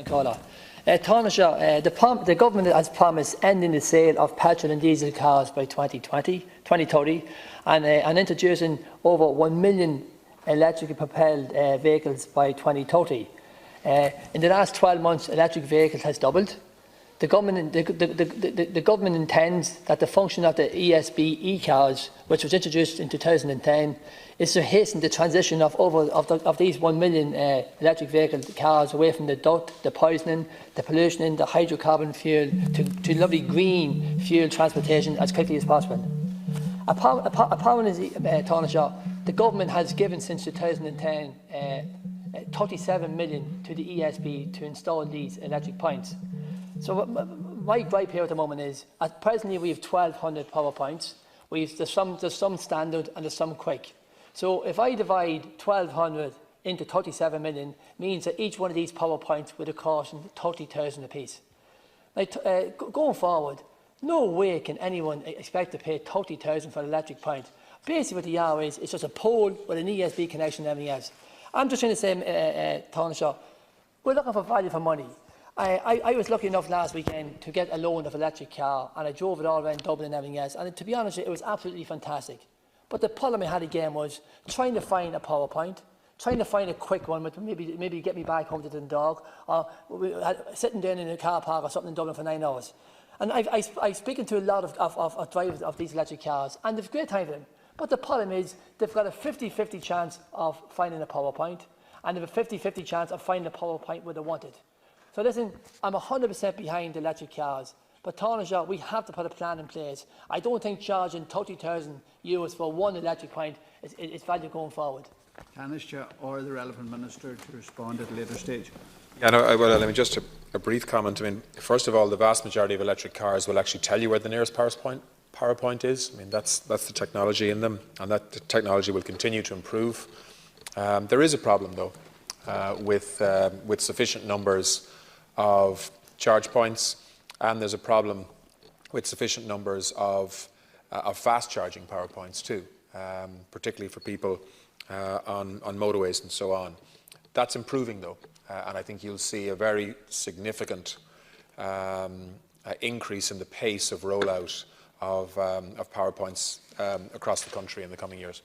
Tánaiste, the government has promised ending the sale of petrol and diesel cars by 2030 and introducing over 1 million electrically propelled vehicles by 2030. In the last 12 months, electric vehicles has doubled. The government intends that the function of the ESB e-cars, which was introduced in 2010, is to hasten the transition of these 1 million electric vehicle cars away from the dirt, the poisoning, the pollution, and the hydrocarbon fuel to lovely green fuel transportation as quickly as possible. Upon his Tánaiste, the government has given since 2010 37 million to the ESB to install these electric points. So my gripe here at the moment is, presently we have 1,200 power points. There's some standard and there's some quick. So if I divide 1,200 into 37 million, means that each one of these power points would have cost 30,000 apiece. Now, going forward, no way can anyone expect to pay 30,000 for an electric point. Basically what they are is, it's just a pole with an ESB connection and everything else. I'm just trying to say, Tánaiste, we're looking for value for money. I was lucky enough last weekend to get a loan of an electric car, and I drove it all around Dublin and everything else, and to be honest, it was absolutely fantastic. But the problem I had again was trying to find a power point, trying to find a quick one, with maybe get me back home to the dog, or sitting down in a car park or something in Dublin for 9 hours. And I've spoken to a lot of drivers of these electric cars, and they've a great time with them. But the problem is they've got a 50-50 chance of finding a power point, and they have a 50-50 chance of finding a power point where they want it. So listen, I'm 100% behind electric cars, but Tánaiste, we have to put a plan in place. I don't think charging 30,000 euros for one electric point is value going forward. Tánaiste or the relevant minister to respond at a later stage. Yeah, no, well, I mean, just a brief comment. I mean, first of all, the vast majority of electric cars will actually tell you where the nearest power point is. I mean, that's the technology in them, and that the technology will continue to improve. There is a problem, though, with sufficient numbers of charge points, and there's a problem with sufficient numbers of fast charging power points too, particularly for people on motorways and so on. That's improving, though, and I think you'll see a very significant increase in the pace of rollout of power points across the country in the coming years.